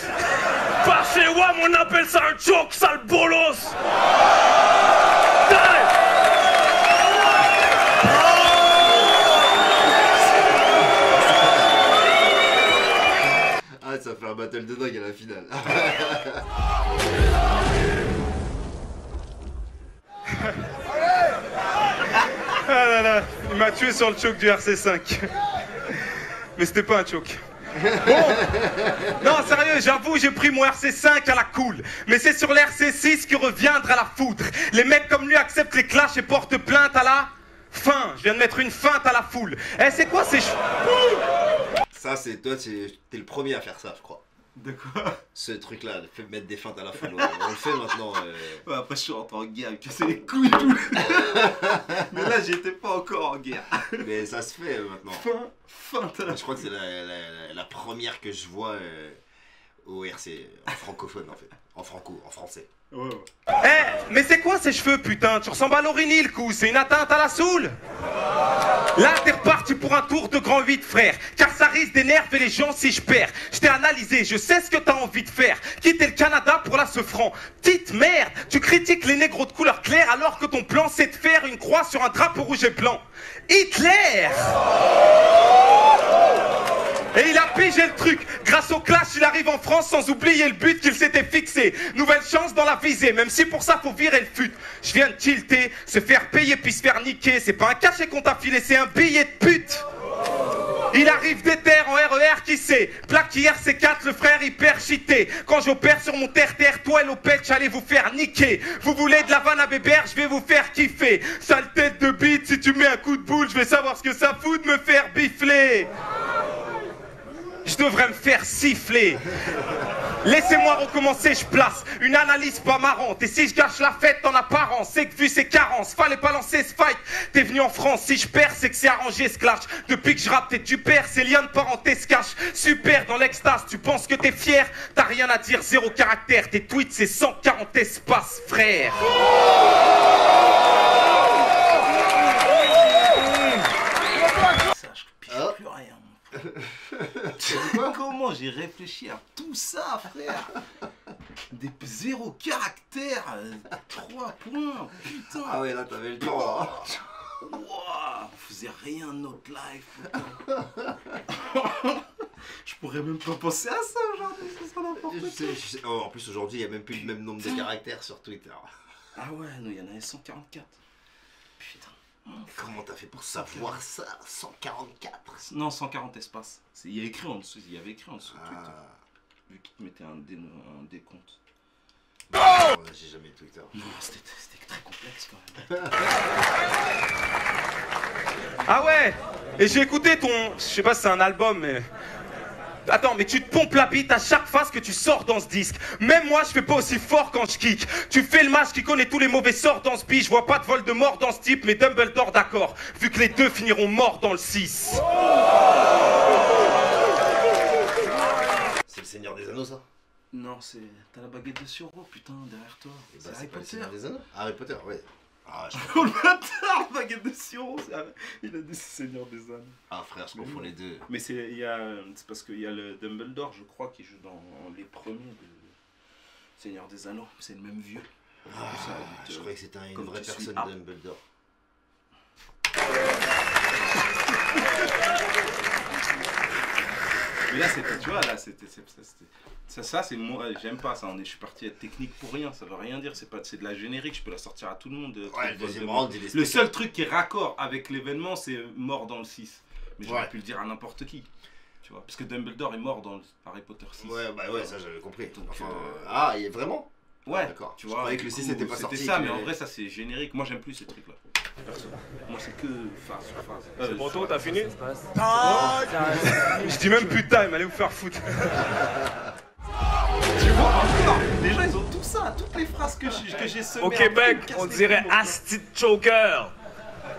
Par chez WAM, on appelle ça un choke, sale bolos. Ah, ça fait un battle de dog à la finale. Ah là là, il m'a tué sur le choke du RC5. Mais c'était pas un choke. Bon, non sérieux, j'avoue, j'ai pris mon RC5 à la cool. Mais c'est sur l'RC6 qui reviendra la foudre. Les mecs comme lui acceptent les clashs et portent plainte à la fin. Je viens de mettre une feinte à la foule. Eh, c'est quoi ces Ça, c'est toi, t'es le premier à faire ça, je crois. De quoi? Ce truc-là, fait mettre des feintes à la foule. On le fait maintenant. Ouais, après je suis rentré en guerre, il me cassait les couilles tout. Mais là j'étais pas encore en guerre. Mais ça se fait maintenant. Fin. Je crois que c'est la première que je vois au RC, en francophone en fait. En français. Ouais. Eh, mais c'est quoi ces cheveux, putain? Tu ressembles à Lorini, le coup, c'est une atteinte à la soule? Là, t'es reparti pour un tour de grand 8, frère. Car ça risque d'énerver les gens si je perds. Je t'ai analysé, je sais ce que t'as envie de faire. Quitter le Canada pour la ce franc. Petite merde, tu critiques les négros de couleur claire alors que ton plan c'est de faire une croix sur un drapeau rouge et blanc. Hitler! Et il a pigé le truc. Grâce au clash, il arrive en France sans oublier le but qu'il s'était fixé. Nouvelle chance dans la visée, même si pour ça faut virer le fut. Je viens de tilter, se faire payer puis se faire niquer. C'est pas un cachet qu'on t'a filé, c'est un billet de pute. Il arrive des terres en RER, qui sait? Plaque hier C4, le frère hyper cheaté. Quand j'opère sur mon terre-terre, toi et l'Opetch, allez vous faire niquer. Vous voulez de la vanne à Bébert, je vais vous faire kiffer. Sale tête de bite, si tu mets un coup de boule, je vais savoir ce que ça fout de me faire bifler. Je devrais me faire siffler. Laissez-moi recommencer, je place une analyse pas marrante. Et si je gâche la fête en apparence, c'est que vu ses carences, fallait pas lancer ce fight. T'es venu en France, si je perds, c'est que c'est arrangé ce clash. Depuis que je rappe, t'es tu perds, ces liens de parenté se cachent. Super dans l'extase, tu penses que t'es fier? T'as rien à dire, zéro caractère. Tes tweets, c'est 140 espaces, frère. Ça, je pige plus rien. Comment j'ai réfléchi à tout ça, frère? Des zéro caractère, 3 points, putain. Ah ouais, là t'avais le temps. Hein. Wow, on faisait rien de notre life. Je pourrais même pas penser à ça aujourd'hui, ça sera n'importe quoi. Oh, en plus aujourd'hui il n'y a même plus le même nombre de caractères sur Twitter. Ah ouais, nous il y en avait 144. Putain. Comment t'as fait pour savoir ça? 144? Non, 140 espaces. Il y avait écrit en dessous, Twitter. Vu qu'il te mettait un décompte. J'ai jamais Twitter. Non, c'était très complexe quand même. Ah ouais. Et j'ai écouté ton... Je sais pas si c'est un album, mais... Attends, mais tu te pompes la bite à chaque phase que tu sors dans ce disque. Même moi, je fais pas aussi fort quand je kick. Tu fais le match qui connaît tous les mauvais sorts dans ce beat. Je vois pas de vol de mort dans ce type, mais Dumbledore d'accord. Vu que les deux finiront morts dans le 6. C'est le Seigneur des Anneaux ça? Non, c'est... T'as la baguette de Suro, putain, derrière toi. Et C'est bah, Harry pas le Potter. Seigneur des Anneaux? Harry Potter, ouais. Ah, je... Oh le bâtard, baguette de Suro, il a dit Seigneur des Anneaux. ah frère, je confonds les deux. Mais c'est parce qu'il y a le Dumbledore, je crois, qui joue dans les premiers de Seigneur des Anneaux. C'est le même vieux. Ah, je croyais que c'était une comme vraie tu suis personne Dumbledore. Mais là, c'était, tu vois, là, ça, c'est moi, j'aime pas ça. Je suis parti être technique pour rien, ça veut rien dire. C'est de la générique, je peux la sortir à tout le monde. Ouais, le deuxième round, il est le seul truc qui est raccord avec l'événement, c'est mort dans le 6. Mais j'aurais Ouais. pu le dire à n'importe qui. Tu vois, parce que Dumbledore est mort dans le Harry Potter 6. Ouais, bah ouais, ça j'avais compris. Donc, Enfin, ah, il est vraiment? Ouais, D'accord. tu Je vois. croyais que du le 6 coup, n'était pas sorti. C'était ça, que- mais en vrai, ça c'est générique. Moi, j'aime plus ces trucs-là. Perso. Moi, c'est que phase sur phase. Poto, t'as fini? Je dis même putain, il m'allait vous faire foutre. Tu vois encore, les gens ils ont tout ça, toutes les phrases que j'ai semées. Au Québec, on dirait Asti Choker.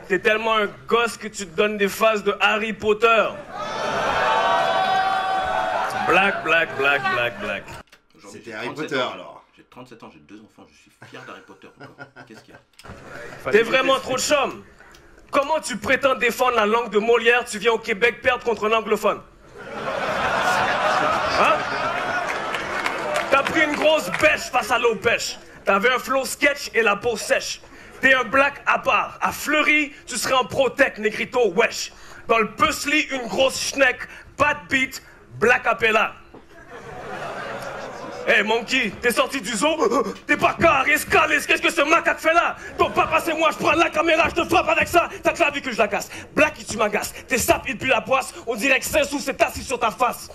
T'es tellement un gosse que tu te donnes des phases de Harry Potter. Black. Aujourd'hui, C'était j'ai Harry 37 Potter ans. alors. J'ai 37 ans, j'ai 2 enfants, je suis fier d'Harry Potter encore. Qu'est-ce qu'il y a? T'es vraiment trop de chum. Comment tu prétends défendre la langue de Molière, tu viens au Québec perdre contre un anglophone? Hein? T'as pris une grosse bêche face à l'eau pêche. T'avais un flow sketch et la peau sèche. T'es un black à part. À Fleury, tu serais en protect, négrito, wesh. Dans le puzzle, une grosse schneck, pas de beat, black appella. Hey Monkey, t'es sorti du zoo? T'es pas carré, calice, qu'est-ce que ce macaque fait là? Ton papa c'est moi, je prends la caméra, je te frappe avec ça, ta clavicule je la casse. Black, tu m'agaces, tes sapes il pue la poisse, on dirait que Saint-Sou s'est assis sur ta face.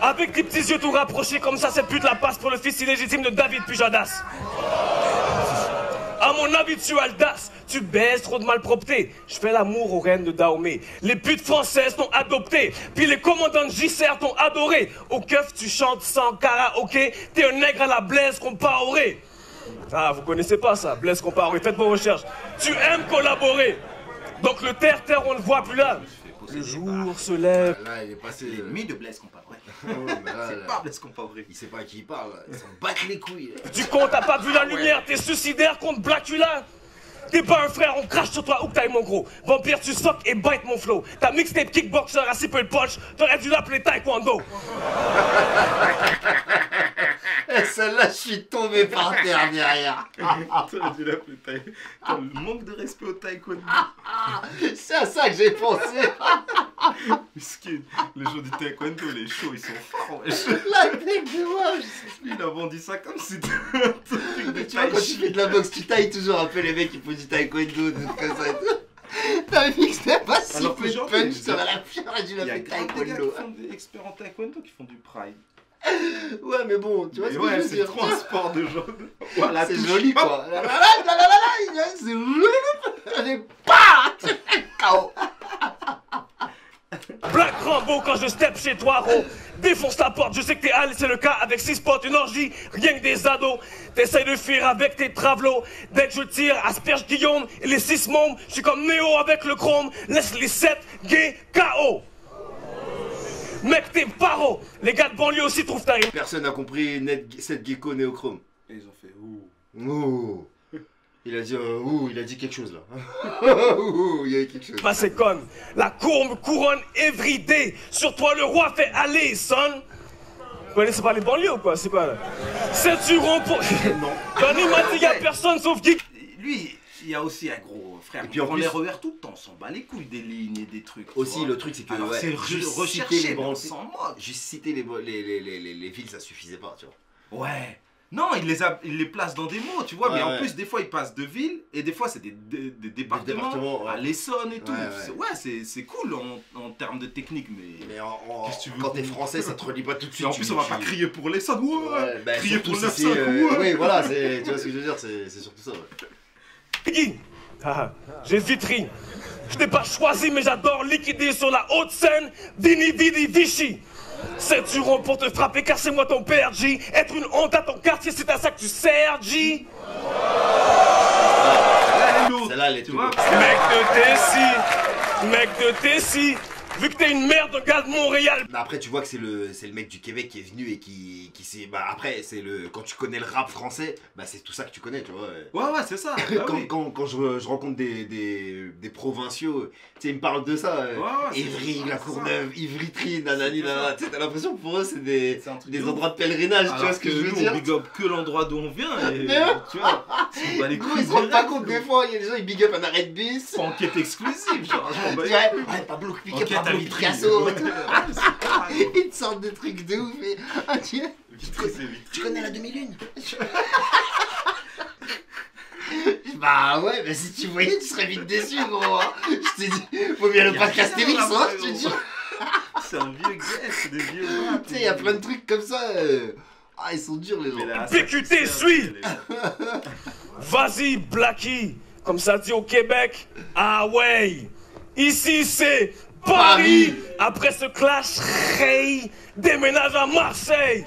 Avec tes petits yeux tout rapprochés comme ça, cette pute la passe pour le fils illégitime de David Pujadas. À mon habituel das, tu baises trop de malpropreté. Je fais l'amour aux reines de Dahomey. Les putes françaises t'ont adopté. Puis les commandants de JCR t'ont adoré. Au keuf, tu chantes sans karaoké. T'es un nègre à la Blaise Compaoré. Ah, vous connaissez pas ça, Blaise Compaoré. Faites vos recherches. Tu aimes collaborer. Donc le terre-terre, on ne voit plus là. Le jour se lève. Là, il est passé. L'ennemi de Blaise Compaoré. C'est pas Blaise Compaoré. Il sait pas à qui il parle. Ils s'en battent les couilles. Du con, t'as pas vu la lumière, t'es suicidaire contre Blackula. T'es pas un frère, on crache sur toi où que t'ailles mon gros. Vampire, tu soques et bite mon flow. Ta mixtape kickboxer à si peu le punch, t'aurais dû l'appeler taekwondo. Et celle-là, je suis tombé par terre derrière. T'aurais dû l'appeler taekwondo. Le manque de respect au taekwondo. C'est à ça que j'ai pensé. Miskin, les gens du taekwondo, les shows, ils sont forts. wesh. La tête de moi. Lui, il a vendu ça comme si c'était un truc de Tu vois, quand tu fais de la boxe, tu tailles toujours un peu les mecs qui font du taekwondo, des trucs comme ça et tout. T'as vu que c'était pas si Alors que peu de genre, punch il- sur la pierre et tu Il l'as y a fait grave des gars taekwondo. qui font des experts en taekwondo qui font du pride. Ouais, mais bon, tu vois Mais ce que je ouais, veux c'est dire. trop un sport de gens. Voilà, C'est touche. joli Hop. quoi. C'est joli. Allez, pas KO. Black Rambo quand je step chez toi, Ro. Défonce ta porte, je sais que t'es hal, c'est le cas avec 6 potes, une orgie, rien que des ados. T'essayes de fuir avec tes travelots. Dès que je tire, asperge Guillaume et les 6 mômes. Je suis comme Néo avec le chrome, laisse les 7 gays KO. Mec, t'es paro. Les gars de banlieue aussi trouvent ta rime. Personne n'a compris cette gecko néochrome. Et ils ont fait ouh. Ouh. Il a dit quelque chose là. Ouh, il y a eu quelque chose. Pas c'est conne. La courbe couronne everyday. Sur toi le roi fait aller, son. Vous connaissez pas les banlieues ou quoi? C'est quoi là? Ceinturon pour. Non. Donny m'a dit y'a personne sauf Geek. Lui, il y a aussi un gros frère. Et puis en on plus- les RER tout le temps, on s'en bat les couilles des lignes et des trucs. tu Aussi, vois. le truc c'est que Alors, ouais, c'est juste recherché, citer les mais on branles- s'en moque. juste citer les villes, ça suffisait pas, tu vois. Ouais. Non, il les place dans des mots, tu vois, Ouais, mais en ouais. plus, des fois, ils passent de villes et des fois, c'est des départements, ouais. à l'Essonne et tout. Ouais, C'est cool en termes de technique, mais. Mais Qu'est-ce que tu veux quand qu'on- t'es français, ça te relie pas tout de Et suite. en plus, on va pas crier pour l'Essonne, ouais, Ouais, bah, crier surtout pour le si 9-5, c'est. ouais. Oui, voilà, tu vois ce que je veux dire, c'est surtout ça. Ouais. Guy. Ah, j'ai vitri. Je t'ai pas choisi, mais j'adore liquider sur la haute scène. Dini Didi Vichy. Ceinturon pour te frapper, car c'est moi ton père, G. Être une honte à ton quartier, c'est à ça que tu sers, G. Celle-là, elle est Tu tout vois. beau. Mec de Tessie, vu que t'es une merde, un gars de Montréal. Mais après, tu vois que c'est le mec du Québec qui est venu et qui s'est. Bah, après, c'est le. Quand tu connais le rap français, bah, c'est tout ça que tu connais, tu vois. Ouais, c'est ça. Bah Quand, oui. quand je rencontre des provinciaux, tu sais, ils me parlent de ça. c'est Ivry, ça, la c'est Courneuve, Ivry-Trine, nanani, C'est ça. nanana. Tu sais, t'as l'impression que pour eux, c'est des C'est un truc de endroits de pèlerinage, tu vois Alors ce que je veux nous, dire? on big up que l'endroit d'où on vient et Mais tu vois, on bat les Gros, couilles. ils se rendent pas direct, compte gros. des fois, il y a des gens, ils big up un arrêt de bus. Enquête exclusive, genre, je m'en bats Tu les vois, couilles. ouais, Pablo piqué, Enquête à Pablo Vitry. Picasso. Ouais, c'est carré. Ils te sortent des trucs de ouf. Et... Ah, Vitry, c'est Vitry. tu connais la demi-lune? Bah ouais, mais si tu voyais, tu serais vite déçu, gros. Hein. Je t'ai dit, faut bien le Y a podcast rien Astérix, là-bas, hein, je te dis. C'est un vieux guest, c'est des vieux rap. Tu sais, y a plein de trucs comme ça. Ah, ils sont durs, les gens. Mais là, PQT, ça, suis. c'est- Vas-y, Blacky, comme ça dit au Québec. Ah ouais, ici c'est Paris. Après ce clash, Ray déménage à Marseille.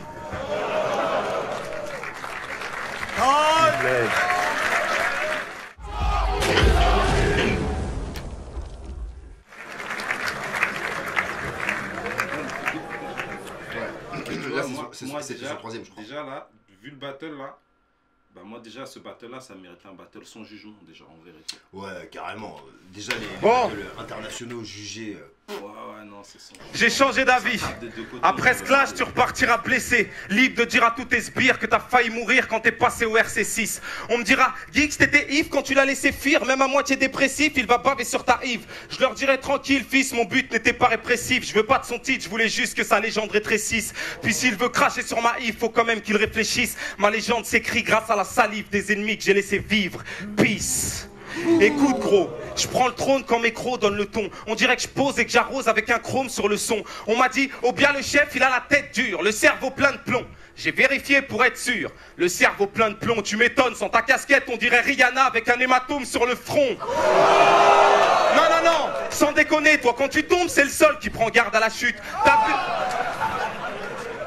Là, Moi, c'est son troisième, je crois. Déjà là, vu le battle là, Bah moi déjà ce battle là ça méritait un battle sans jugement déjà en vérité. Ouais, carrément. Déjà les Bon. battles internationaux jugés. Ouais non c'est sans jugement. J'ai changé d'avis. Ça tape des deux côtés, Après ce je clash, veux tu dire. repartiras blessé, libre de dire à tous tes sbires que t'as failli mourir quand t'es passé au RC6. On me dira, Geeks, t'étais Yves quand tu l'as laissé fuir, même à moitié dépressif, il va baver sur ta Yves. Je leur dirai tranquille, fils, mon but n'était pas répressif. Je veux pas de son titre, je voulais juste que sa légende rétrécisse. Puis s'il veut cracher sur ma Yves, faut quand même qu'il réfléchisse. Ma légende s'écrit grâce à la salive des ennemis que j'ai laissé vivre. Peace. Écoute gros, je prends le trône quand mes crocs donnent le ton. On dirait que je pose et que j'arrose avec un chrome sur le son. On m'a dit, oh bien le chef, il a la tête dure, le cerveau plein de plomb. J'ai vérifié pour être sûr, le cerveau plein de plomb. Tu m'étonnes, sans ta casquette, on dirait Rihanna avec un hématome sur le front. Non, sans déconner, toi quand tu tombes, c'est le sol qui prend garde à la chute.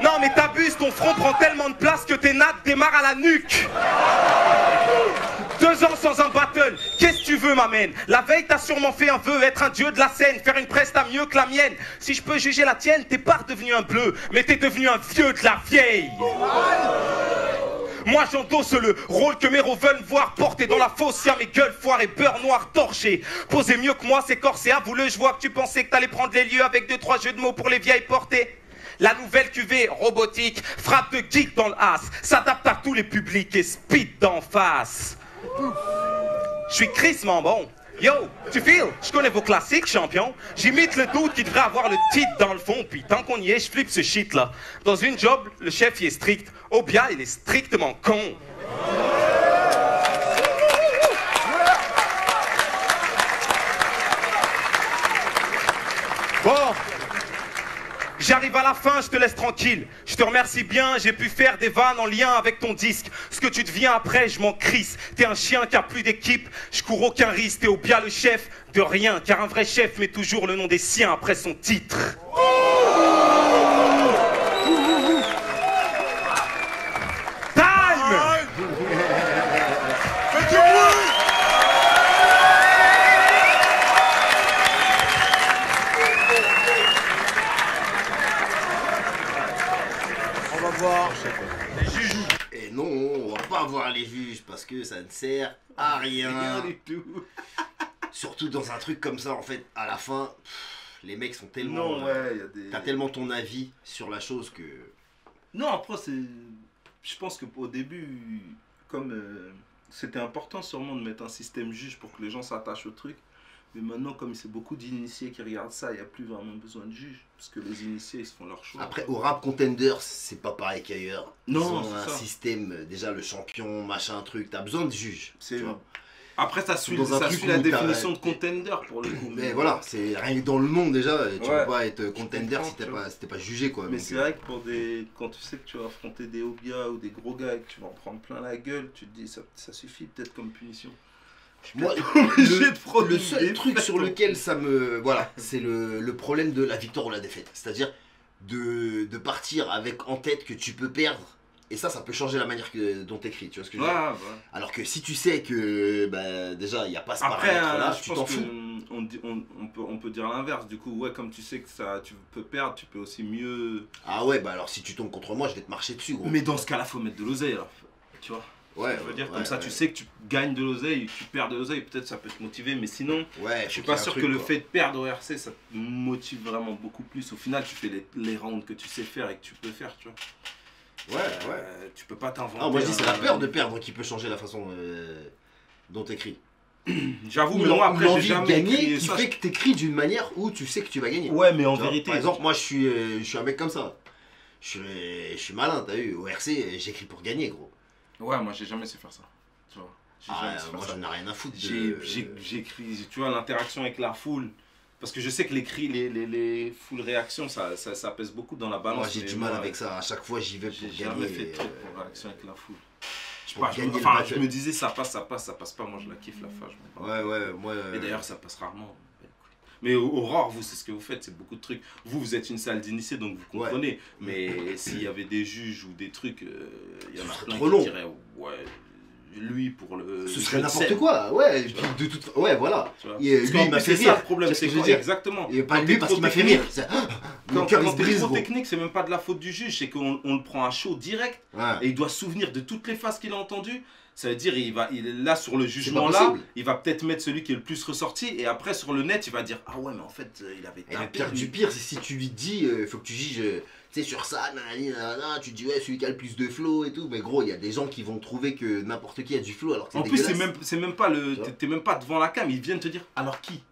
Non mais t'abuses, ton front prend tellement de place que tes nattes démarrent à la nuque. 2 ans sans un battle, qu'est-ce que tu veux m'amène? La veille t'as sûrement fait un vœu, être un dieu de la scène, faire une presta mieux que la mienne. Si je peux juger la tienne, t'es pas devenu un bleu, mais t'es devenu un vieux de la vieille. Moi j'endosse le rôle que mes héros veulent voir porter dans la fosse, y'a mes gueules foires et beurre noir torché. Posez mieux que moi, c'est corsé avoué, je vois que tu pensais que t'allais prendre les lieux avec 2-3 jeux de mots pour les vieilles portées. La nouvelle cuvée robotique, frappe de geek dans le as, s'adapte à tous les publics et speed d'en face. Je suis crissement bon. Yo, tu files? Je connais vos classiques, champion. J'imite le doute qui devrait avoir le titre dans le fond. Puis tant qu'on y est, je flippe ce shit là. Dans une job, le chef il est strict. Obia, il est strictement con. Bon. J'arrive à la fin, je te laisse tranquille. Je te remercie bien, j'ai pu faire des vannes en lien avec ton disque. Ce que tu deviens après, je m'en crisse. T'es un chien qui a plus d'équipe, je cours aucun risque. T'es au bien le chef de rien, car un vrai chef met toujours le nom des siens après son titre. Time! On va voir. Les juges. Et non, on va pas voir les juges parce que ça ne sert à rien. du tout. Surtout dans un truc comme ça, en fait, à la fin, les mecs sont tellement. Non ouais, il y a des. T'as tellement ton avis sur la chose que. Non, après, je pense qu'au début, comme c'était important sûrement de mettre un système juge pour que les gens s'attachent au truc. Mais maintenant, comme c'est beaucoup d'initiés qui regardent ça, il n'y a plus vraiment besoin de juge. Parce que les initiés, ils se font leur choix. Après, au rap contenders, c'est pas pareil qu'ailleurs. Ils Non, ont c'est un ça. système, déjà le champion, machin, truc. T'as besoin de juges. C'est tu vois. Après, ça suit, Dans un ça truc suit la où t'as- définition de contender pour le coup. Mais voilà, c'est rien que dans le nom déjà, tu Ouais. peux pas être contender comprends, si t'es tu pas, si t'es pas jugé quoi. Mais donc, c'est vrai que pour quand tu sais que tu vas affronter des Obia ou des gros gars et que tu vas en prendre plein la gueule, tu te dis ça suffit peut-être comme punition. Moi, obligé de prendre le une seul défaite. truc sur lequel ça me. Voilà, c'est le problème de la victoire ou la défaite. C'est-à-dire de partir avec en tête que tu peux perdre. Et ça peut changer la manière dont t'écris, tu vois ce que je veux dire. Ouais. Alors que si tu sais que bah, déjà il n'y a pas ce Après, paramètre là, je tu t'en pense fous. on peut dire l'inverse. Du coup, ouais, comme tu sais que tu peux perdre, tu peux aussi mieux. Ah ouais, bah alors si tu tombes contre moi, je vais te marcher dessus gros. Mais dans ce cas-là, faut mettre de l'oseille alors. Tu vois. Ouais, Je veux dire, ouais, comme ça, ouais. tu sais que tu gagnes de l'oseille, tu perds de l'oseille, peut-être ça peut te motiver, mais sinon, Ouais, je suis faut pas qu'il y ait un sûr truc, que le quoi. fait de perdre au RC, ça te motive vraiment beaucoup plus. Au final, tu fais les rounds que tu sais faire et que tu peux faire, tu vois. Ouais. Tu peux pas t'inventer. Non, moi je dis c'est la peur de perdre qui peut changer la façon dont t'écris. J'avoue, Ou mais moi après, j'ai l'envie de jamais gagner écrit qui ça. fait que t'écris d'une manière où tu sais que tu vas gagner. Ouais, mais en Tu vois, vérité. par exemple, moi je suis un mec comme ça. Je suis malin, t'as vu. Au RC, j'écris pour gagner, gros. Ouais, moi j'ai jamais su faire ça. Tu vois. J'ai jamais su faire moi ça. j'en ai rien à foutre. J'écris, tu vois, l'interaction avec la foule. Parce que je sais que les full réactions, ça pèse beaucoup dans la balance. Moi j'ai mais du mal moi, avec ça. À chaque fois j'y vais J'ai pour jamais gagner. fait de truc pour réaction avec la foule. Je sais pour pas, gagner le enfin, battle. je me disais ça passe pas, moi je la kiffe la fin. Je me bats. Ouais, moi. Et d'ailleurs ça passe rarement. Mais Aurore, vous, c'est ce que vous faites, c'est beaucoup de trucs. Vous êtes une salle d'initiés, donc vous comprenez. Mais s'il y avait des juges ou des trucs, il y en a serait plein trop qui long. diraient, ouais, lui pour le... Ce le serait jeu de n'importe scène. quoi. Ouais, et puis de toute. Ouais, voilà. Tu vois. Et Parce lui qu'en il m'a plus, fait c'est ça rire. le problème, Tu vois ce c'est que je veux quoi dire. exactement. Et pas Quand lui t'es parce trop qu'il m'a fait technique, rire. C'est- quand cœur, il se t'es brise, trop gros. technique, c'est même pas de la faute du juge, c'est qu'on le prend à chaud direct Ouais. et il doit se souvenir de toutes les phases qu'il a entendues. Ça veut dire, il est là sur le jugement pas là, possible. il va peut-être mettre celui qui est le plus ressorti et après sur le net, il va dire ah ouais, mais en fait, il avait Et le tapé. pire du pire, c'est si tu lui dis, faut que tu juges, tu sais, sur ça, nanani, nanana, tu te dis, ouais, celui qui a le plus de flow et tout. Mais gros, il y a des gens qui vont trouver que n'importe qui a du flow alors que c'est En plus, dégueulasse. c'est même pas le. Tu vois. T'es même pas devant la cam, ils viennent te dire alors qui.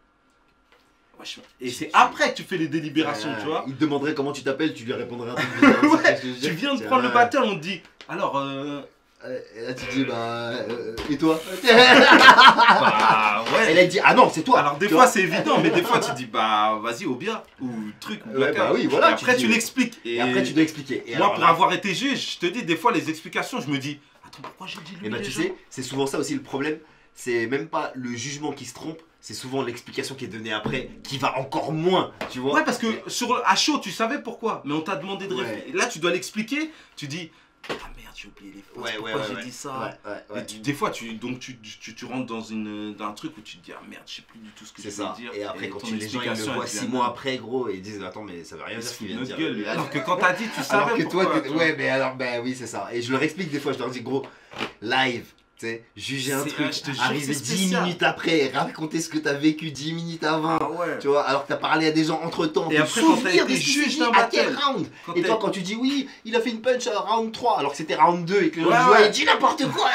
Wesh, et c'est Tu- après que tu fais les délibérations, Ouais, tu vois. Il te demanderait comment tu t'appelles, tu lui répondrais un truc bizarre. Ouais, C'est ce que je veux tu dire. viens de C'est prendre le vrai. battle, on te dit alors. Et là, tu te dis, bah, et toi Bah ouais. Et là, il dit, ah non, c'est toi. Alors des Tu fois vois. c'est évident, mais des fois tu dis bah vas-y au bien ou truc ou Ouais, blackout. bah oui, voilà, Et après tu tu dis- l'expliques. Et après, tu dois expliquer. Et Moi alors pour là- avoir été juge, je te dis des fois les explications, je me dis attends pourquoi j'ai dit lui Et bah, tu déjà sais, c'est souvent ça aussi le problème. C'est même pas le jugement qui se trompe, c'est souvent l'explication qui est donnée après qui va encore moins, tu vois. Ouais parce que à chaud tu savais pourquoi, mais on t'a demandé de Ouais. réfléchir. Là tu dois l'expliquer, tu dis ah merde j'ai oublié les phrases, pourquoi j'ai dit ça. Ouais. Et des fois tu rentres dans un truc où tu te dis ah merde je sais plus du tout ce que je C'est voulais ça. dire. Et après, quand ton les gens ils le explication, voient elle 6 devient- mois après, gros, et ils disent attends, mais ça veut rien Il dire se ce qu'il fout vient de de notre dire. gueule, lui. Alors que quand t'as dit, tu savais Alors que toi, pourquoi, t'es- tu vois. ouais, mais alors, ben oui, c'est ça. Et je leur explique des fois, je leur dis gros, live. Tu sais, juger un C'est- truc, je te jure, arriver c'est 10 spécial. minutes après, raconter ce que t'as vécu 10 minutes avant. Ah ouais. Tu vois, alors que t'as parlé à des gens entre temps. Et après, quand t'as été juge d'un à quel battle, round. quand Et t'es- toi, quand tu dis oui, il a fait une punch à round 3, alors que c'était round 2 et que les gens Ouais, disent ouais. ouais, il dit n'importe quoi.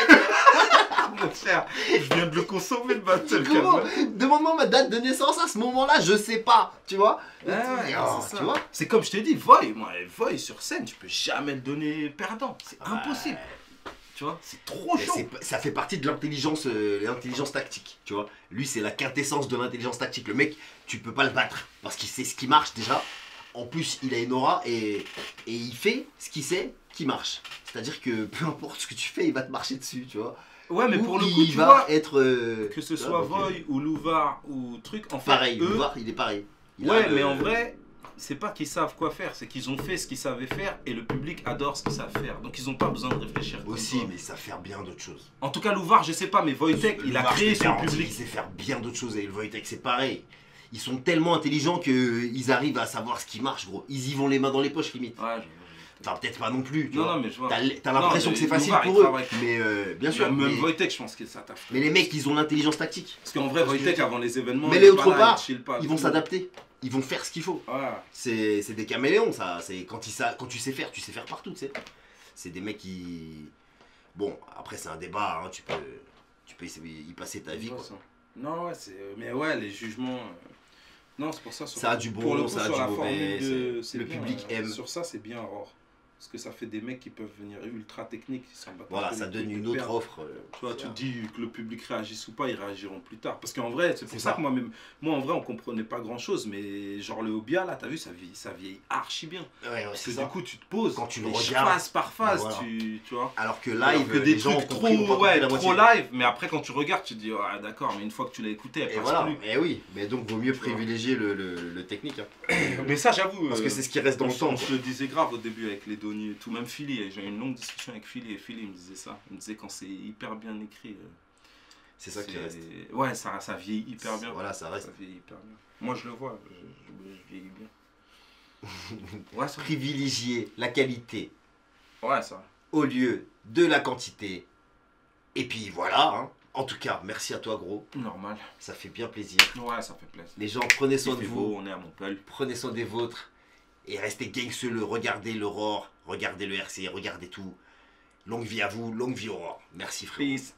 Mon frère, je viens de le consommer le battle. Comment calme. Demande-moi ma date de naissance à ce moment-là, je sais pas, tu vois. Ouais, ouais, Oh, c'est ça. tu vois. C'est comme je t'ai dit, Voy, sur scène, tu peux jamais le donner perdant. C'est Ah, impossible. Tu vois, c'est trop Mais chaud. ça fait partie de l'intelligence tactique, tu vois. Lui, c'est la quintessence de l'intelligence tactique. Le mec, tu peux pas le battre parce qu'il sait ce qui marche déjà. En plus, il a une aura et il fait ce qu'il sait qui marche. C'est-à-dire que peu importe ce que tu fais, il va te marcher dessus, tu vois. Ouais, mais Ou pour le coup, il tu va vois, être que ce soit Voy ou Louvar ou truc, en fait, pareil. eux, Louvard, il est pareil. Il ouais, a mais en vrai, c'est pas qu'ils savent quoi faire, c'est qu'ils ont fait ce qu'ils savaient faire et le public adore ce qu'ils savent faire. Donc ils ont pas besoin de réfléchir. comme aussi, toi. mais ça fait bien d'autres choses. En tout cas, Louvar, je sais pas, mais Wojtek, il a Louvard, créé je te son garantis, public. Il sait faire bien d'autres choses et le Wojtek, c'est pareil. Ils sont tellement intelligents qu'ils arrivent à savoir ce qui marche, gros. Ils y vont les mains dans les poches, limite. Ouais, Enfin, peut-être pas non plus, tu non, vois. non, mais je vois. T'as l'impression Non, que c'est facile Louvard, il pour eux. travaille. Mais bien sûr. Même Mais, Wojtek, je pense que ça taffe. mais les mecs, ils ont l'intelligence tactique. Parce qu'en vrai, Parce que Wojtek, je dis- avant les événements, Mais il les est autres pas là, part, il chill pas. ils vont s'adapter. Ils vont faire ce qu'il faut. Ouais. C'est des caméléons, ça. C'est quand tu sais faire partout, tu sais. C'est des mecs qui. Bon, après, c'est un débat, hein, tu peux y passer ta vie, Ouais, quoi. ça. Non, ouais, mais ouais, les jugements. Non, c'est pour ça. Ça a du bon, pour le coup, ça a sur du la mauvais, formule de- c'est- c'est le bien, public aime. Sur ça, c'est bien rare. Parce que ça fait des mecs qui peuvent venir ultra techniques. Qui s'en battent Voilà, un peu ça les donne couilles une de autre perdre. offre. Tu vois, tu ça. te dis que le public réagisse ou pas, ils réagiront plus tard. Parce qu'en vrai, c'est pour C'est ça ça. que moi en vrai, on comprenait pas grand chose. Mais genre le Obia, là, t'as vu, ça vieillit archi bien. Ouais, Parce c'est que ça. du coup, tu te poses. Quand tu le et regardes, phase par phase, voilà. tu vois. Alors que Alors live, que des les gens ont trucs compris ou pas trop, compris ouais, la trop moitié. live, mais après quand tu regardes, tu te dis, ouais, d'accord, mais une fois que tu l'as écouté, elle Et passe voilà, plus. et oui, mais donc vaut mieux privilégier le technique. Hein. Mais ça, j'avoue. Parce que c'est ce qui reste dans le temps. On se le disait grave au début avec les données et tout, même Philly. J'ai eu une longue discussion avec Philly et Philly me disait ça. Il me disait quand c'est hyper bien écrit. C'est ça qui reste. Ouais, ça vieillit hyper bien. Voilà, ça reste. Ça vieillit hyper bien. Moi, je le vois, je vieillis bien. Ouais, ça. Privilégier la qualité Ouais, ça. au lieu de la quantité. Et puis voilà, hein. En tout cas, merci à toi, gros. Normal. Ça fait bien plaisir. Ouais, ça fait plaisir. Les gens, prenez soin Il de fait vous. beau, on est à Montpellier. Prenez soin des vôtres. Et restez gangsteux, regardez l'Aurore, regardez le RC, regardez tout. Longue vie à vous, longue vie Aurore. Merci frérot. Peace.